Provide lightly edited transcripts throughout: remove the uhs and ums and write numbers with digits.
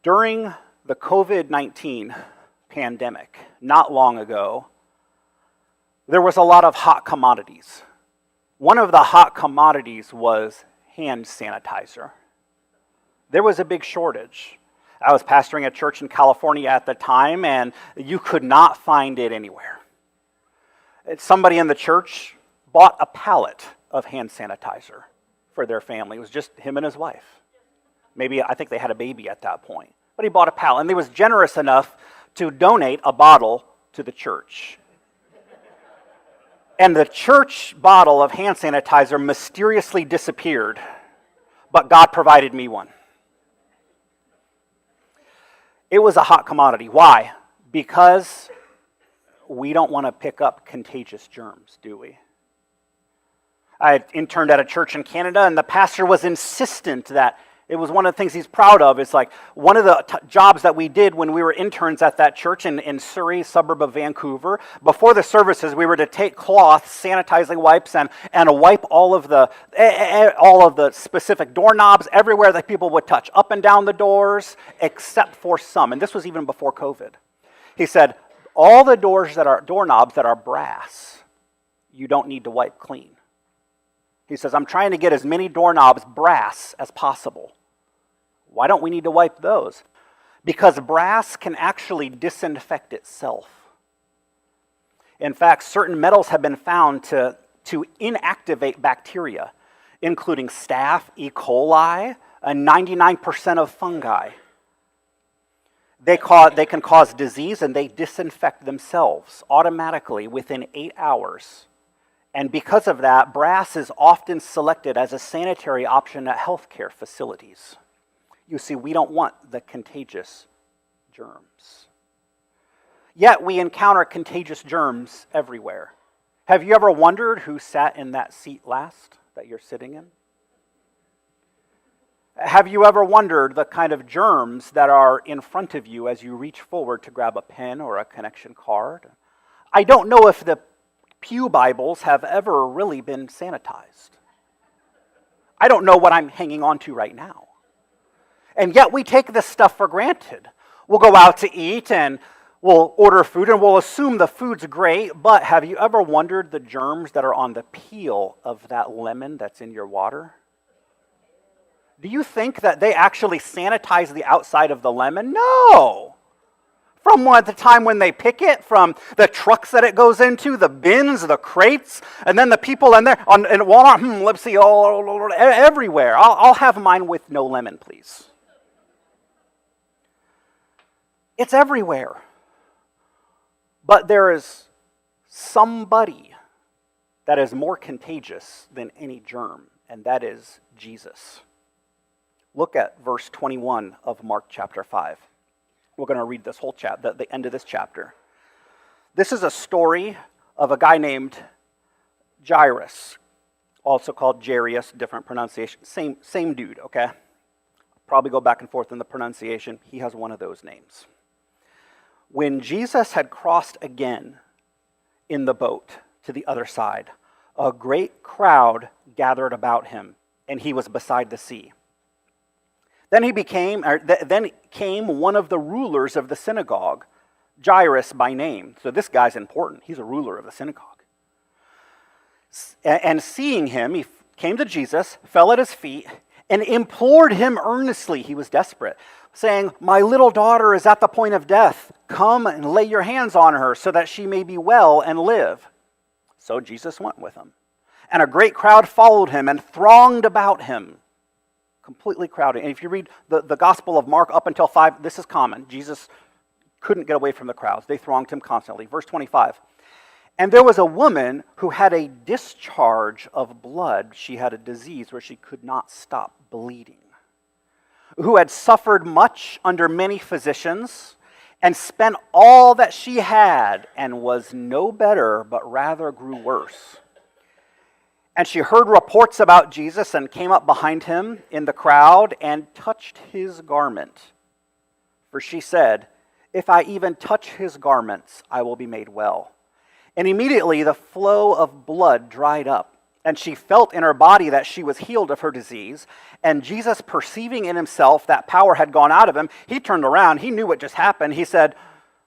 During the COVID-19 pandemic, not long ago, there was a lot of hot commodities. One of the hot commodities was hand sanitizer. There was a big shortage. I was pastoring a church in California at the time, and you could not find it anywhere. Somebody in the church bought a pallet of hand sanitizer for their family. It was just him and his wife. Maybe, I think they had a baby at that point. But he bought a pallet, and he was generous enough to donate a bottle to the church. And the church bottle of hand sanitizer mysteriously disappeared, but God provided me one. It was a hot commodity. Why? Because we don't want to pick up contagious germs, do we? I interned at a church in Canada, and the pastor was insistent that it was one of the things he's proud of. It's like one of the jobs that we did when we were interns at that church in Surrey, suburb of Vancouver. Before the services, we were to take cloths, sanitizing wipes, and wipe all of the specific doorknobs everywhere that people would touch, up and down the doors, except for some. And this was even before COVID. He said, all the doorknobs that are brass, you don't need to wipe clean. He says, I'm trying to get as many doorknobs brass as possible. Why don't we need to wipe those? Because brass can actually disinfect itself. In fact, certain metals have been found to inactivate bacteria, including staph, E. coli, and 99% of fungi. They can cause disease, and they disinfect themselves automatically within 8 hours. And because of that, brass is often selected as a sanitary option at healthcare facilities. You see, we don't want the contagious germs. Yet we encounter contagious germs everywhere. Have you ever wondered who sat in that seat last that you're sitting in? Have you ever wondered the kind of germs that are in front of you as you reach forward to grab a pen or a connection card? I don't know if the pew Bibles have ever really been sanitized. I don't know what I'm hanging on to right now. And yet we take this stuff for granted. We'll go out to eat and we'll order food and we'll assume the food's great, but have you ever wondered the germs that are on the peel of that lemon that's in your water? Do you think that they actually sanitize the outside of the lemon? No! From the time when they pick it, from the trucks that it goes into, the bins, the crates, and then the people in there, in Walmart, let's see, all everywhere. I'll have mine with no lemon, please. It's everywhere. But there is somebody that is more contagious than any germ, and that is Jesus. Look at verse 21 of Mark chapter 5. We're going to read this whole chapter, the end of this chapter. This is a story of a guy named Jairus, also called Jairus, different pronunciation. Same dude, okay? Probably go back and forth in the pronunciation. He has one of those names. When Jesus had crossed again in the boat to the other side, a great crowd gathered about him, and he was beside the sea. Then came one of the rulers of the synagogue, Jairus by name. So this guy's important. He's a ruler of the synagogue. And seeing him, he came to Jesus, fell at his feet, and implored him earnestly. He was desperate, saying, "My little daughter is at the point of death. Come and lay your hands on her so that she may be well and live." So Jesus went with him. And a great crowd followed him and thronged about him. Completely crowded. And if you read the Gospel of Mark up until 5, this is common. Jesus couldn't get away from the crowds. They thronged him constantly. Verse 25. And there was a woman who had a discharge of blood. She had a disease where she could not stop bleeding, who had suffered much under many physicians and spent all that she had and was no better, but rather grew worse. And she heard reports about Jesus and came up behind him in the crowd and touched his garment. For she said, "If I even touch his garments, I will be made well." And immediately the flow of blood dried up, and she felt in her body that she was healed of her disease. And Jesus, perceiving in himself that power had gone out of him, he turned around. He knew what just happened. He said,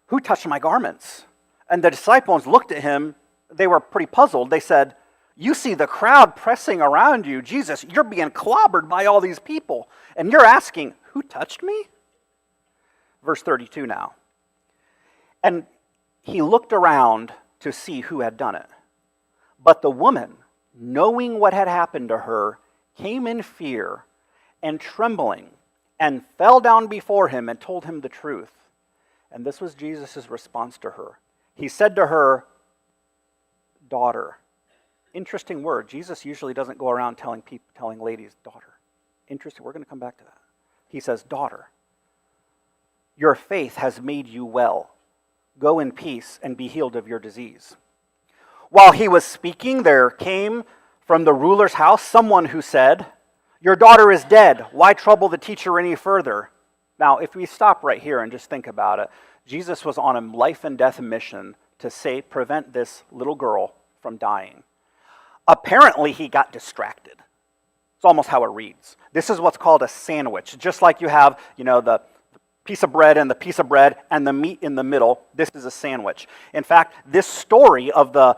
"Who touched my garments?" And the disciples looked at him. They were pretty puzzled. They said, "You see the crowd pressing around you. Jesus, you're being clobbered by all these people. And you're asking, 'Who touched me?'" Verse 32 now. And he looked around to see who had done it. But the woman, knowing what had happened to her, came in fear and trembling and fell down before him and told him the truth. And this was Jesus' response to her. He said to her, "Daughter." Interesting word. Jesus usually doesn't go around telling ladies, "Daughter." Interesting. We're going to come back to that. He says, "Daughter, your faith has made you well. Go in peace and be healed of your disease." While he was speaking, there came from the ruler's house someone who said, "Your daughter is dead. Why trouble the teacher any further?" Now, if we stop right here and just think about it, Jesus was on a life and death mission to prevent this little girl from dying. Apparently, he got distracted. It's almost how it reads. This is what's called a sandwich. Just like you have, the piece of bread and the piece of bread and the meat in the middle, this is a sandwich. In fact, this story of the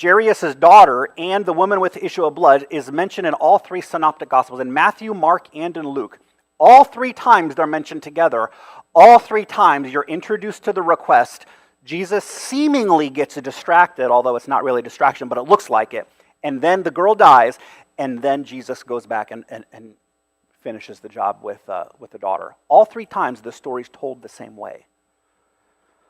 Jairus' daughter and the woman with the issue of blood is mentioned in all three synoptic gospels, in Matthew, Mark, and in Luke. All three times they're mentioned together. All three times you're introduced to the request. Jesus seemingly gets distracted, although it's not really a distraction, but it looks like it. And then the girl dies, and then Jesus goes back and finishes the job with the daughter. All three times the story's told the same way.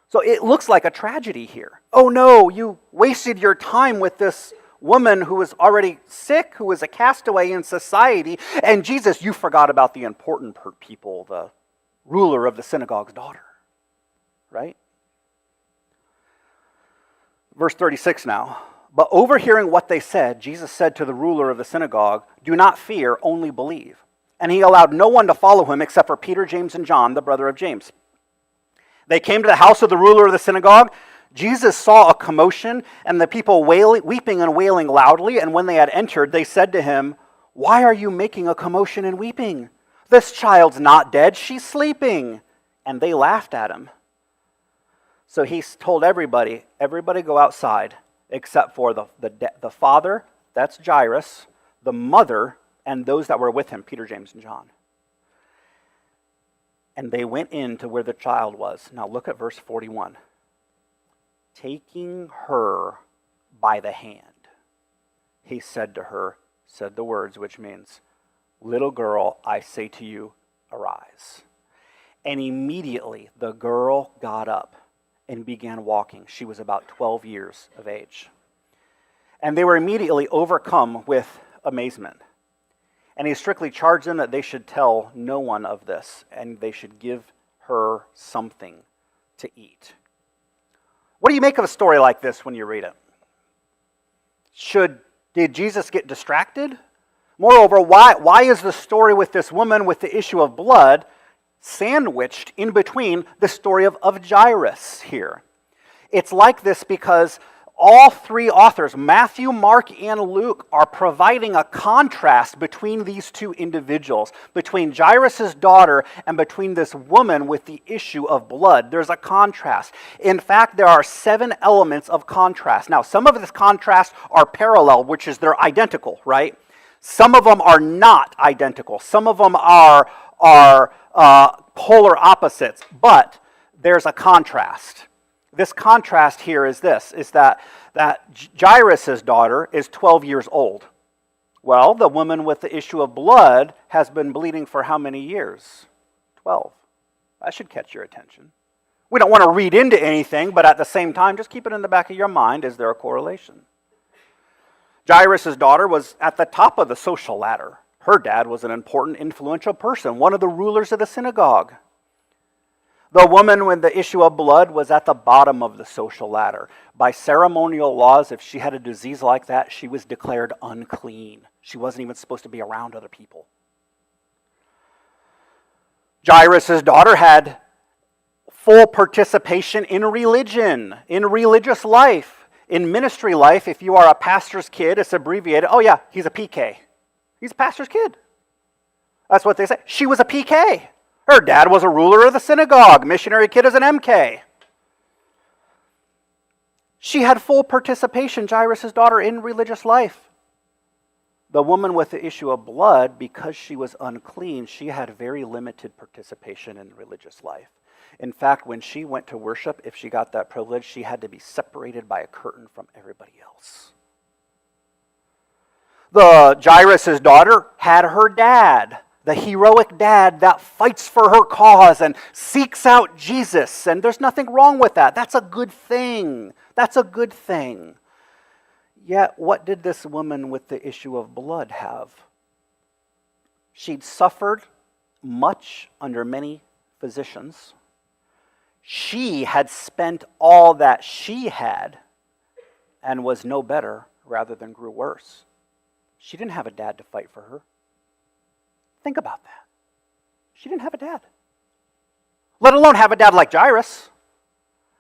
So it looks like a tragedy here. Oh no, you wasted your time with this woman who was already sick, who was a castaway in society, and Jesus, you forgot about the important people, the ruler of the synagogue's daughter. Right? Verse 36 now. But overhearing what they said, Jesus said to the ruler of the synagogue, "Do not fear, only believe." And he allowed no one to follow him except for Peter, James, and John, the brother of James. They came to the house of the ruler of the synagogue. Jesus saw a commotion and the people weeping and wailing loudly. And when they had entered, they said to him, "Why are you making a commotion and weeping? This child's not dead, she's sleeping." And they laughed at him. So he told everybody go outside except for the father, that's Jairus, the mother, and those that were with him, Peter, James, and John. And they went in to where the child was. Now look at verse 41. Taking her by the hand, he said to her, said the words, which means, "Little girl, I say to you, arise." And immediately the girl got up and began walking. She was about 12 years of age. And they were immediately overcome with amazement. And he strictly charged them that they should tell no one of this, and they should give her something to eat. What do you make of a story like this when you read it? Did Jesus get distracted? Moreover, why is the story with this woman with the issue of blood sandwiched in between the story of Jairus here? It's like this because all three authors, Matthew, Mark, and Luke, are providing a contrast between these two individuals, between Jairus' daughter and between this woman with the issue of blood. There's a contrast. In fact, there are 7 elements of contrast. Now, some of this contrast are parallel, which is they're identical, right? Some of them are not identical. Some of them are polar opposites, but there's a contrast. This contrast here is that Jairus' daughter is 12 years old. Well, the woman with the issue of blood has been bleeding for how many years? 12. That should catch your attention. We don't want to read into anything, but at the same time, just keep it in the back of your mind. Is there a correlation? Jairus' daughter was at the top of the social ladder. Her dad was an important, influential person, one of the rulers of the synagogue. The woman with the issue of blood was at the bottom of the social ladder. By ceremonial laws, if she had a disease like that, she was declared unclean. She wasn't even supposed to be around other people. Jairus' daughter had full participation in religion, in religious life. In ministry life, if you are a pastor's kid, it's abbreviated, oh yeah, he's a PK. He's a pastor's kid. That's what they say. She was a PK. Her dad was a ruler of the synagogue. Missionary kid is an MK. She had full participation, Jairus' daughter, in religious life. The woman with the issue of blood, because she was unclean, she had very limited participation in religious life. In fact, when she went to worship, if she got that privilege, she had to be separated by a curtain from everybody else. The Jairus' daughter had her dad, the heroic dad that fights for her cause and seeks out Jesus. And there's nothing wrong with that. That's a good thing. That's a good thing. Yet, what did this woman with the issue of blood have? She'd suffered much under many physicians. She had spent all that she had and was no better, rather than grew worse. She didn't have a dad to fight for her. Think about that. She didn't have a dad. Let alone have a dad like Jairus.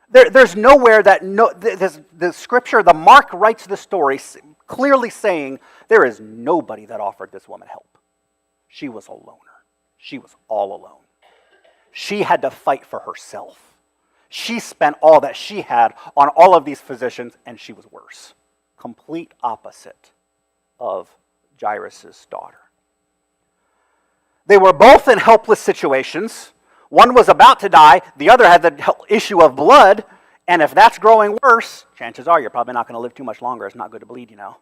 There's nowhere that the scripture, the Mark writes the story clearly saying there is nobody that offered this woman help. She was a loner. She was all alone. She had to fight for herself. She spent all that she had on all of these physicians, and she was worse. Complete opposite of Jairus' daughter. They were both in helpless situations. One was about to die. The other had the issue of blood. And if that's growing worse, chances are you're probably not going to live too much longer. It's not good to bleed, you know.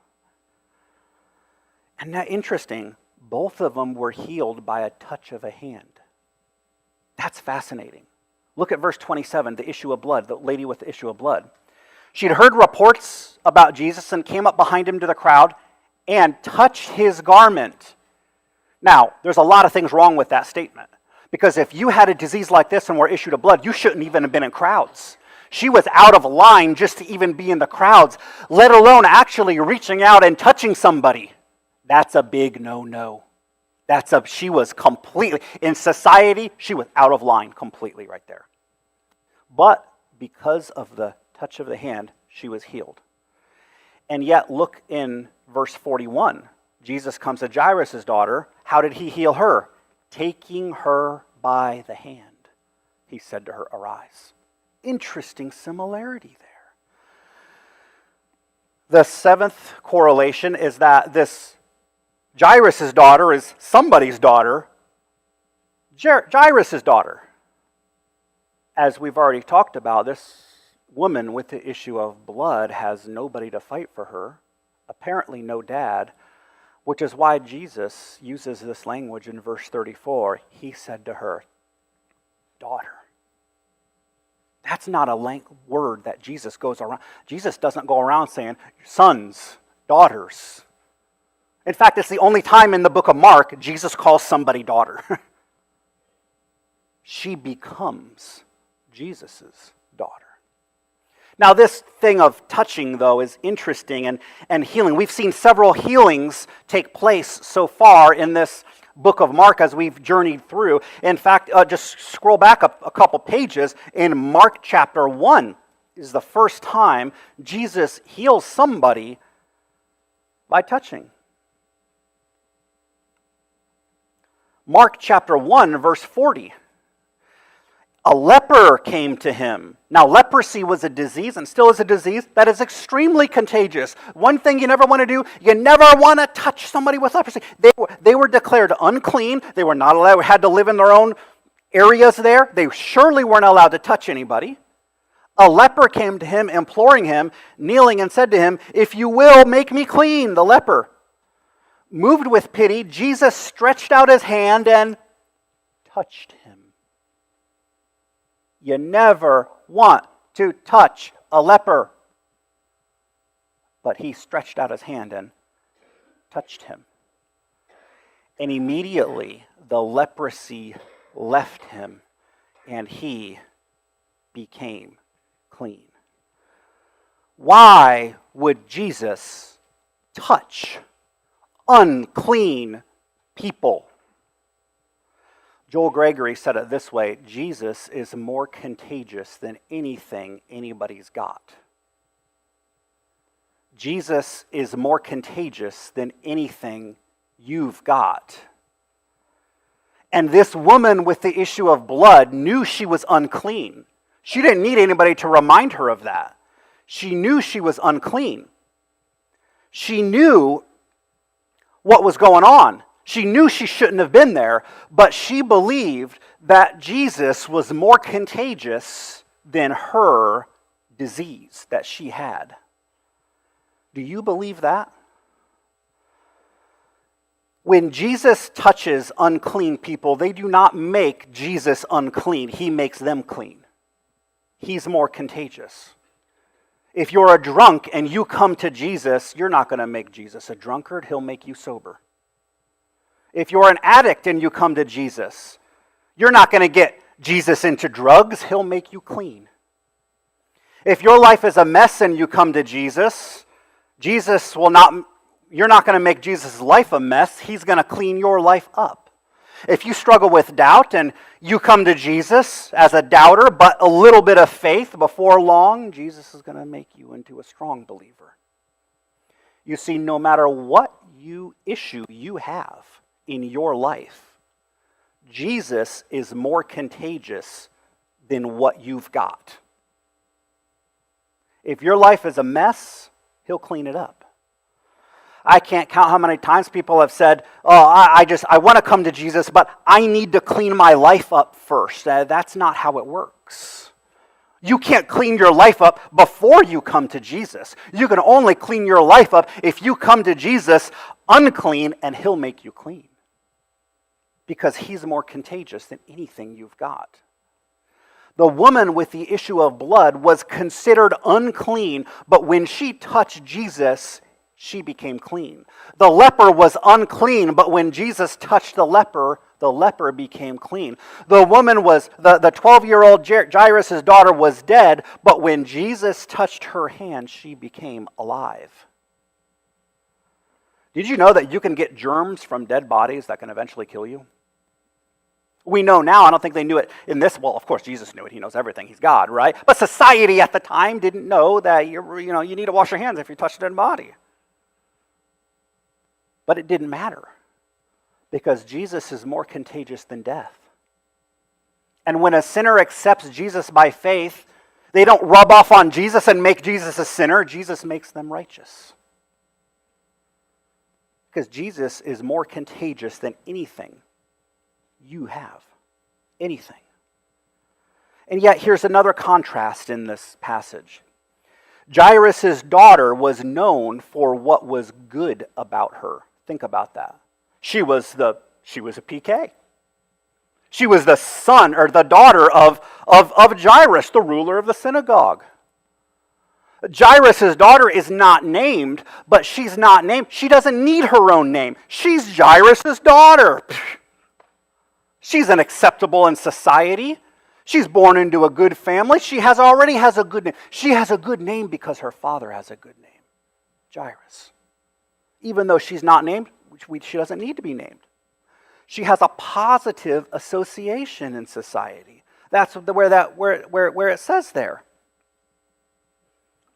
And that interesting, both of them were healed by a touch of a hand. That's fascinating. Look at verse 27, the issue of blood, the lady with the issue of blood. She'd heard reports about Jesus and came up behind him to the crowd and touched his garment. Now, there's a lot of things wrong with that statement. Because if you had a disease like this and were issued of blood, you shouldn't even have been in crowds. She was out of line just to even be in the crowds, let alone actually reaching out and touching somebody. That's a big no-no. She was completely, in society, she was out of line completely right there. But because of the touch of the hand, she was healed. And yet, look in verse 41. Jesus comes to Jairus' daughter. How did he heal her? Taking her by the hand, he said to her, arise. Interesting similarity there. The seventh correlation is that this Jairus' daughter is somebody's daughter, Jairus' daughter. As we've already talked about, this woman with the issue of blood has nobody to fight for her, apparently no dad, which is why Jesus uses this language in verse 34. He said to her, daughter. That's not a word that Jesus goes around. Jesus doesn't go around saying sons, daughters. In fact, it's the only time in the book of Mark Jesus calls somebody daughter. She becomes Jesus' daughter. Now, this thing of touching, though, is interesting and healing. We've seen several healings take place so far in this book of Mark as we've journeyed through. In fact, just scroll back a couple pages. In Mark chapter 1 is the first time Jesus heals somebody by touching. Mark chapter 1, verse 40. A leper came to him. Now, leprosy was a disease and still is a disease that is extremely contagious. One thing you never want to do, you never want to touch somebody with leprosy. They were declared unclean. They were not allowed, had to live in their own areas there. They surely weren't allowed to touch anybody. A leper came to him, imploring him, kneeling and said to him, if you will, make me clean. The leper, moved with pity, Jesus stretched out his hand and touched him. You never want to touch a leper. But he stretched out his hand and touched him. And immediately the leprosy left him and he became clean. Why would Jesus touch unclean people? Joel Gregory said it this way: Jesus is more contagious than anything anybody's got. Jesus is more contagious than anything you've got. And this woman with the issue of blood knew she was unclean. She didn't need anybody to remind her of that. She knew she was unclean. She knew what was going on. She knew she shouldn't have been there, but she believed that Jesus was more contagious than her disease that she had. Do you believe that? When Jesus touches unclean people, they do not make Jesus unclean. He makes them clean. He's more contagious. If you're a drunk and you come to Jesus, you're not going to make Jesus a drunkard. He'll make you sober. If you're an addict and you come to Jesus, you're not going to get Jesus into drugs. He'll make you clean. If your life is a mess and you come to Jesus, you're not going to make Jesus' life a mess. He's going to clean your life up. If you struggle with doubt and you come to Jesus as a doubter, but a little bit of faith, before long, Jesus is going to make you into a strong believer. You see, no matter what issue you have in your life, Jesus is more contagious than what you've got. If your life is a mess, He'll clean it up. I can't count how many times people have said, I want to come to Jesus, but I need to clean my life up first. That's not how it works. You can't clean your life up before you come to Jesus. You can only clean your life up if you come to Jesus unclean, and He'll make you clean. Because He's more contagious than anything you've got. The woman with the issue of blood was considered unclean, but when she touched Jesus, she became clean. The leper was unclean, but when Jesus touched the leper became clean. The woman was, the 12-year-old Jairus' daughter was dead, but when Jesus touched her hand, she became alive. Did you know that you can get germs from dead bodies that can eventually kill you? We know now, I don't think they knew it in this, well, of course Jesus knew it, He knows everything, He's God, right? But society at the time didn't know that you need to wash your hands if you touch a dead body. But it didn't matter, because Jesus is more contagious than death. And when a sinner accepts Jesus by faith, they don't rub off on Jesus and make Jesus a sinner. Jesus makes them righteous. Because Jesus is more contagious than anything you have. Anything. And yet, here's another contrast in this passage. Jairus' daughter was known for what was good about her. Think about that. She was a PK. She was the son or the daughter of Jairus, the ruler of the synagogue. Jairus' daughter is not named, but she's not named. She doesn't need her own name. She's Jairus' daughter. She's unacceptable in society. She's born into a good family. She already has a good name. She has a good name because her father has a good name, Jairus. Even though she's not named, she doesn't need to be named. She has a positive association in society. That's where it says there.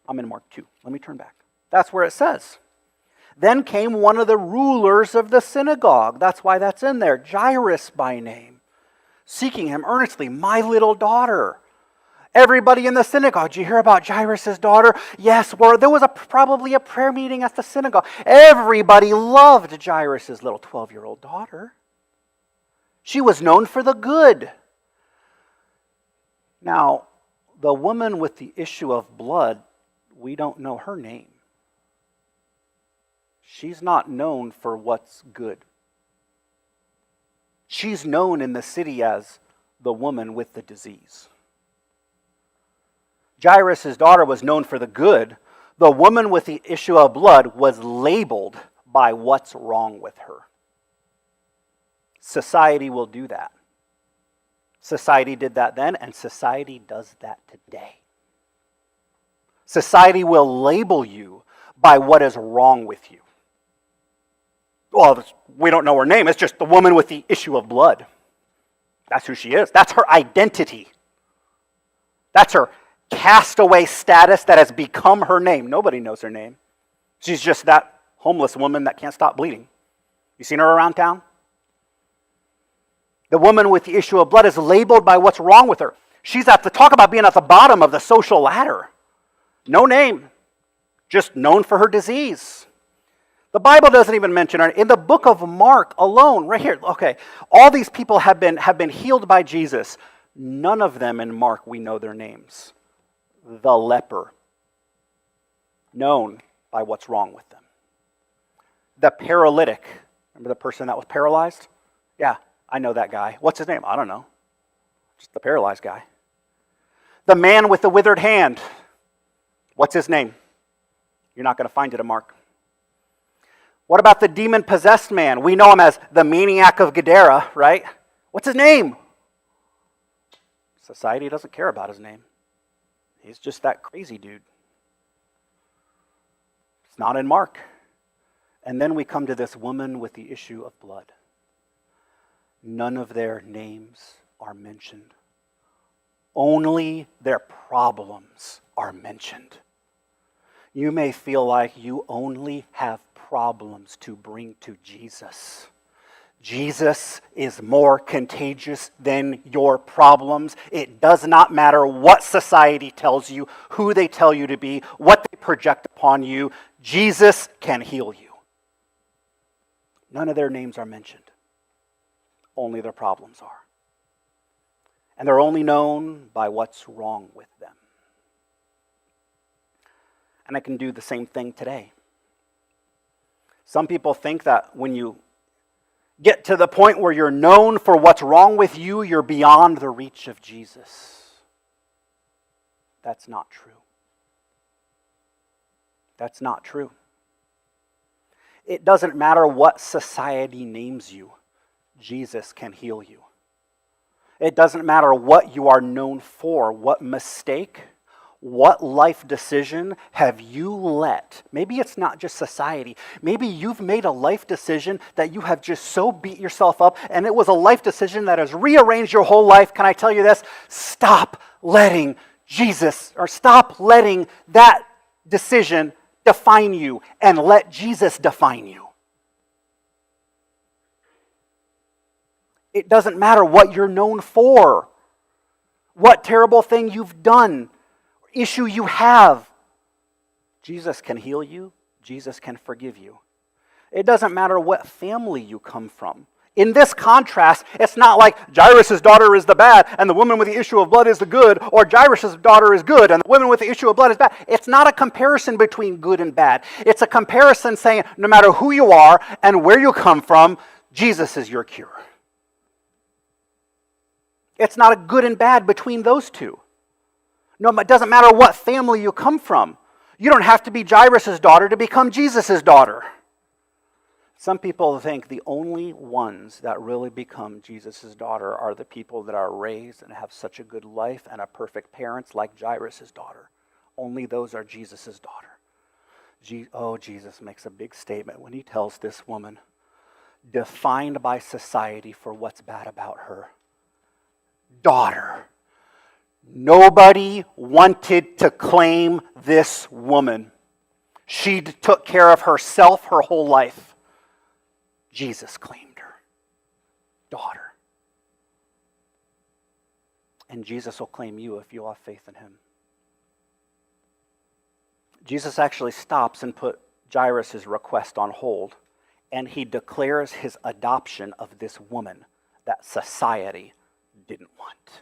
I'm in Mark 2. Let me turn back. That's where it says. Then came one of the rulers of the synagogue. That's why that's in there. Jairus by name. Seeking him earnestly. My little daughter. Everybody in the synagogue. Did you hear about Jairus' daughter? Yes, there was probably a prayer meeting at the synagogue. Everybody loved Jairus' little 12-year-old daughter. She was known for the good. Now, the woman with the issue of blood, we don't know her name. She's not known for what's good. She's known in the city as the woman with the disease. Jairus' daughter was known for the good. The woman with the issue of blood was labeled by what's wrong with her. Society will do that. Society did that then, and society does that today. Society will label you by what is wrong with you. Well, we don't know her name. It's just the woman with the issue of blood. That's who she is. That's her identity. That's her castaway status that has become her name. Nobody knows her name. She's just that homeless woman that can't stop bleeding. You seen her around town? The woman with the issue of blood is labeled by what's wrong with her. She's at the, talk about being at the bottom of the social ladder. No name, just known for her disease. The Bible doesn't even mention her. In the book of Mark alone, right here, okay, all these people have been healed by Jesus. None of them in Mark, we know their names. The leper, known by what's wrong with them. The paralytic, remember the person that was paralyzed? Yeah, I know that guy. What's his name? I don't know. Just the paralyzed guy. The man with the withered hand. What's his name? You're not going to find it in Mark. What about the demon-possessed man? We know him as the maniac of Gadara, right? What's his name? Society doesn't care about his name. He's just that crazy dude. It's not in Mark. And then we come to this woman with the issue of blood. None of their names are mentioned. Only their problems are mentioned. You may feel like you only have problems to bring to Jesus. Jesus is more contagious than your problems. It does not matter what society tells you, who they tell you to be, what they project upon you. Jesus can heal you. None of their names are mentioned. Only their problems are. And they're only known by what's wrong with them. And I can do the same thing today. Some people think that when you get to the point where you're known for what's wrong with you, you're beyond the reach of Jesus. That's not true. That's not true. It doesn't matter what society names you, Jesus can heal you. It doesn't matter what you are known for, what mistake, what life decision have you let? Maybe it's not just society. Maybe you've made a life decision that you have just so beat yourself up, and it was a life decision that has rearranged your whole life. Can I tell you this? Stop letting Jesus, or stop letting that decision define you, and let Jesus define you. It doesn't matter what you're known for, what terrible thing you've done, issue you have. Jesus can heal you. Jesus can forgive you. It doesn't matter what family you come from. In this contrast, it's not like Jairus' daughter is the bad and the woman with the issue of blood is the good, or Jairus' daughter is good and the woman with the issue of blood is bad. It's not a comparison between good and bad. It's a comparison saying no matter who you are and where you come from, Jesus is your cure. It's not a good and bad between those two. No, it doesn't matter what family you come from. You don't have to be Jairus' daughter to become Jesus' daughter. Some people think the only ones that really become Jesus' daughter are the people that are raised and have such a good life and are perfect parents like Jairus' daughter. Only those are Jesus' daughter. Jesus makes a big statement when he tells this woman, defined by society for what's bad about her, daughter. Nobody wanted to claim this woman. She took care of herself her whole life. Jesus claimed her. Daughter. And Jesus will claim you if you have faith in him. Jesus actually stops and put Jairus' request on hold, and he declares his adoption of this woman that society didn't want.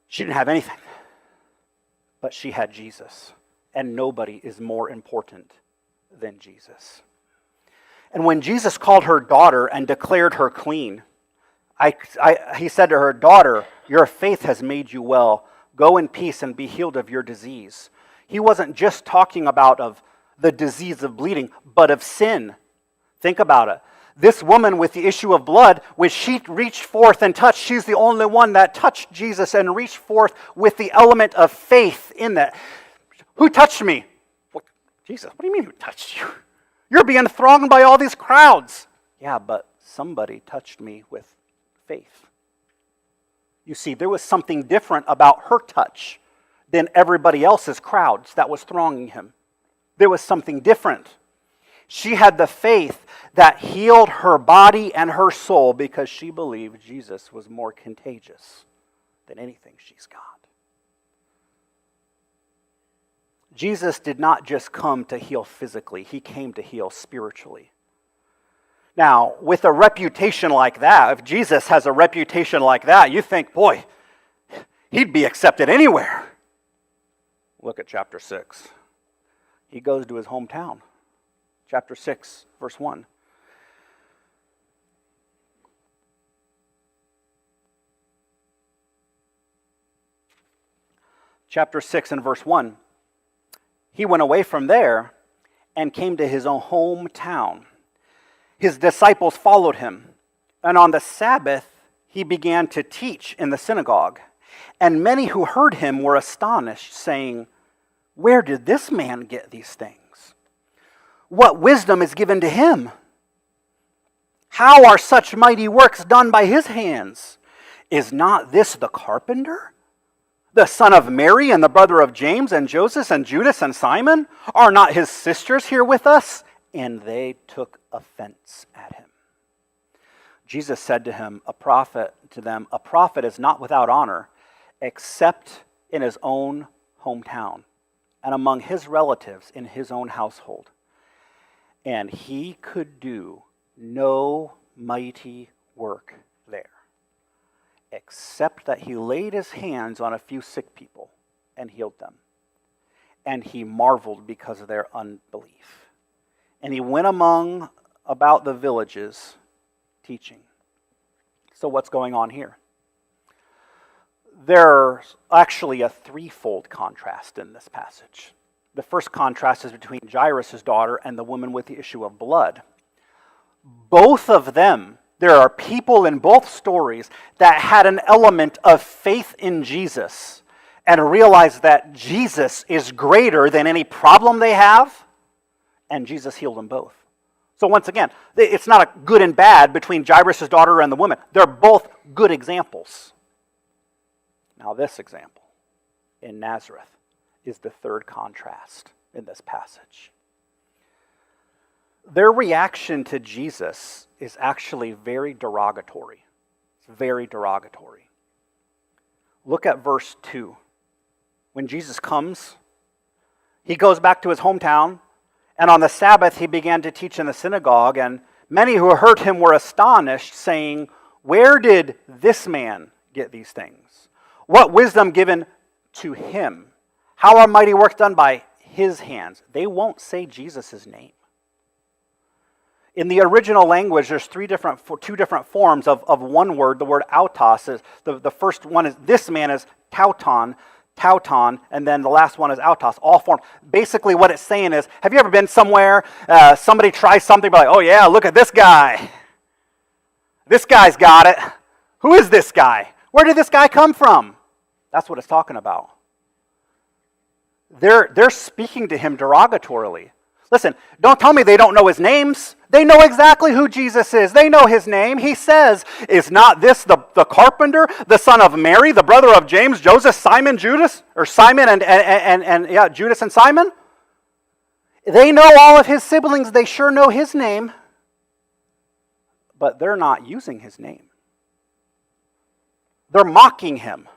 She didn't have anything, but she had Jesus, and nobody is more important than Jesus. And when Jesus called her daughter and declared her clean, he said to her, daughter, your faith has made you well. Go in peace and be healed of your disease. He wasn't just talking about of the disease of bleeding, but of sin. Think about it. This woman with the issue of blood, when she reached forth and touched, she's the only one that touched Jesus and reached forth with the element of faith in that. Who touched me? What, Jesus, what do you mean who touched you? You're being thronged by all these crowds. Yeah, but somebody touched me with faith. You see, there was something different about her touch than everybody else's crowds that was thronging him. There was something different. She had the faith that healed her body and her soul because she believed Jesus was more contagious than anything she's got. Jesus did not just come to heal physically, he came to heal spiritually. Now, with a reputation like that, if Jesus has a reputation like that, you think, boy, he'd be accepted anywhere. Look at chapter 6. He goes to his hometown. Chapter 6, verse 1. Chapter 6 and verse 1. He went away from there and came to his own hometown. His disciples followed him, and on the Sabbath he began to teach in the synagogue. And many who heard him were astonished, saying, "Where did this man get these things? What wisdom is given to him? How are such mighty works done by his hands? Is not this the carpenter, the son of Mary and the brother of James and Joseph and Judas and Simon? Are not his sisters here with us?" And they took offense at him. Jesus said to them, a prophet is not without honor, except in his own hometown and among his relatives in his own household. And he could do no mighty work there, except that he laid his hands on a few sick people and healed them. And he marveled because of their unbelief. And he went about the villages teaching. So what's going on here? There's actually a threefold contrast in this passage. The first contrast is between Jairus' daughter and the woman with the issue of blood. Both of them, there are people in both stories that had an element of faith in Jesus and realized that Jesus is greater than any problem they have, and Jesus healed them both. So once again, it's not a good and bad between Jairus' daughter and the woman. They're both good examples. Now this example in Nazareth is the third contrast in this passage. Their reaction to Jesus is actually very derogatory. It's very derogatory. Look at verse 2. When Jesus comes, he goes back to his hometown, and on the Sabbath he began to teach in the synagogue, and many who heard him were astonished, saying, "Where did this man get these things? What wisdom given to him? How are mighty works done by his hands?" They won't say Jesus' name. In the original language, there's two different forms of one word. The word autos. The first one is, this man is tauton, and then the last one is autos, all forms. Basically what it's saying is, have you ever been somewhere, somebody tries something, like, oh yeah, look at this guy. This guy's got it. Who is this guy? Where did this guy come from? That's what it's talking about. They're speaking to him derogatorily. Listen, don't tell me they don't know his names. They know exactly who Jesus is. They know his name. He says, "Is not this the carpenter, the son of Mary, the brother of James, Joseph, Judas and Simon?" They know all of his siblings. They sure know his name. But they're not using his name. They're mocking him.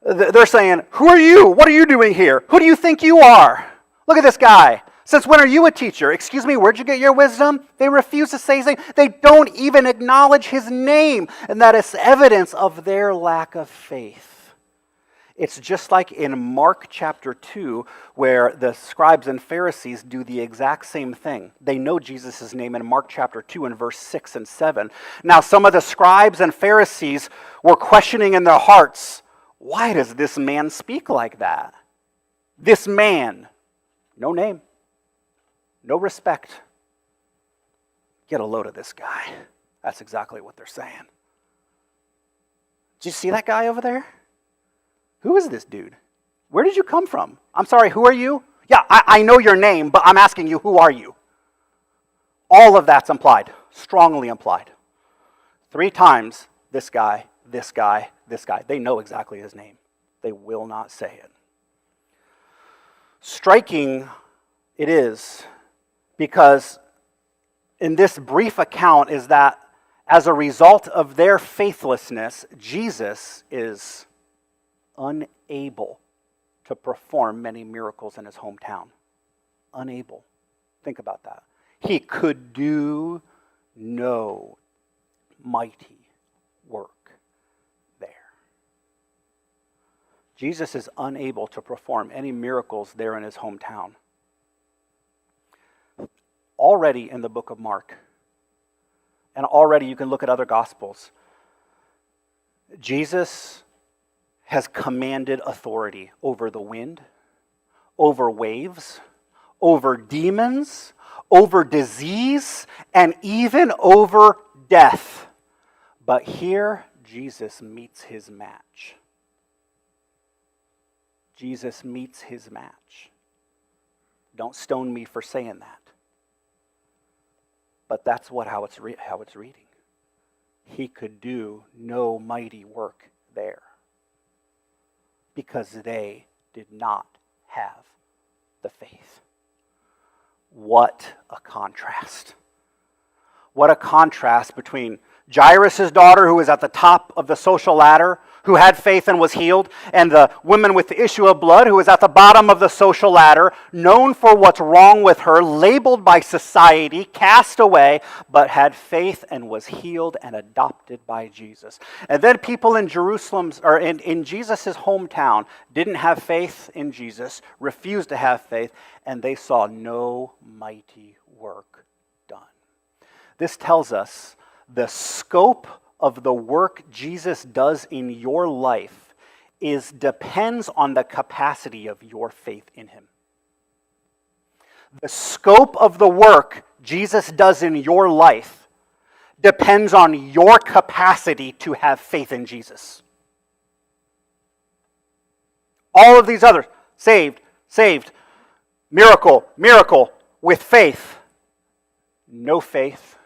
They're saying, "Who are you? What are you doing here? Who do you think you are? Look at this guy. Since when are you a teacher? Excuse me, where'd you get your wisdom?" They refuse to say his name. They don't even acknowledge his name. And that is evidence of their lack of faith. It's just like in Mark chapter 2, where the scribes and Pharisees do the exact same thing. They know Jesus' name in Mark chapter 2 and verse 6 and 7. Now, some of the scribes and Pharisees were questioning in their hearts, why does this man speak like that? This man. No name. No respect. Get a load of this guy. That's exactly what they're saying. Did you see that guy over there? Who is this dude? Where did you come from? I'm sorry, who are you? Yeah, I know your name, but I'm asking you, who are you? All of that's implied, strongly implied. 3 times, this guy, this guy, this guy. They know exactly his name. They will not say it. Striking it is, because in this brief account is that as a result of their faithlessness, Jesus is unable to perform many miracles in his hometown. Unable. Think about that. He could do no mighty work there. Jesus is unable to perform any miracles there in his hometown. Already in the book of Mark, and already you can look at other gospels, Jesus has commanded authority over the wind, over waves, over demons, over disease, and even over death. But here, Jesus meets his match. Jesus meets his match. Don't stone me for saying that. But that's how it's reading. He could do no mighty work there because they did not have the faith. What a contrast. What a contrast between Jairus' daughter, who was at the top of the social ladder, who had faith and was healed, and the woman with the issue of blood, who was at the bottom of the social ladder, known for what's wrong with her, labeled by society, cast away, but had faith and was healed and adopted by Jesus. And then people in Jerusalem's, or in Jesus' hometown, didn't have faith in Jesus, refused to have faith, and they saw no mighty work done. This tells us the scope of the work Jesus does in your life depends on the capacity of your faith in him. The scope of the work Jesus does in your life depends on your capacity to have faith in Jesus. All of these others, saved, miracle, with faith. No faith,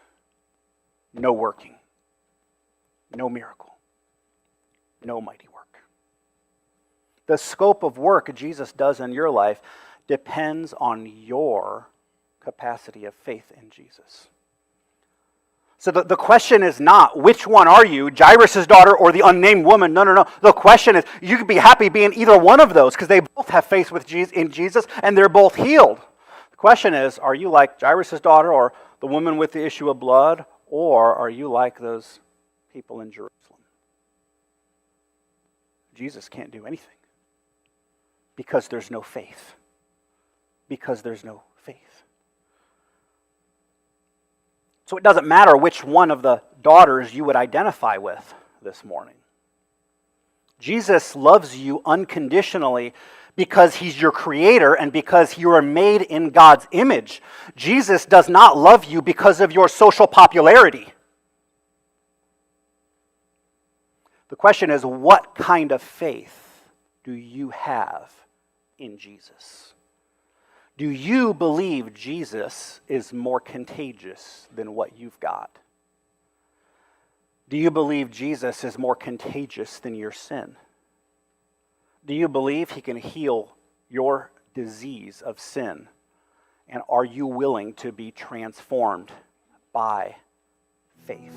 no working. No miracle. No mighty work. The scope of work Jesus does in your life depends on your capacity of faith in Jesus. So the question is not, which one are you, Jairus' daughter or the unnamed woman? No. The question is, you could be happy being either one of those because they both have faith in Jesus and they're both healed. The question is, are you like Jairus' daughter or the woman with the issue of blood, or are you like those people in Jerusalem? Jesus can't do anything because there's no faith. Because there's no faith. So it doesn't matter which one of the daughters you would identify with this morning. Jesus loves you unconditionally because he's your creator and because you are made in God's image. Jesus does not love you because of your social popularity. The question is, what kind of faith do you have in Jesus? Do you believe Jesus is more contagious than what you've got? Do you believe Jesus is more contagious than your sin? Do you believe he can heal your disease of sin? And are you willing to be transformed by faith?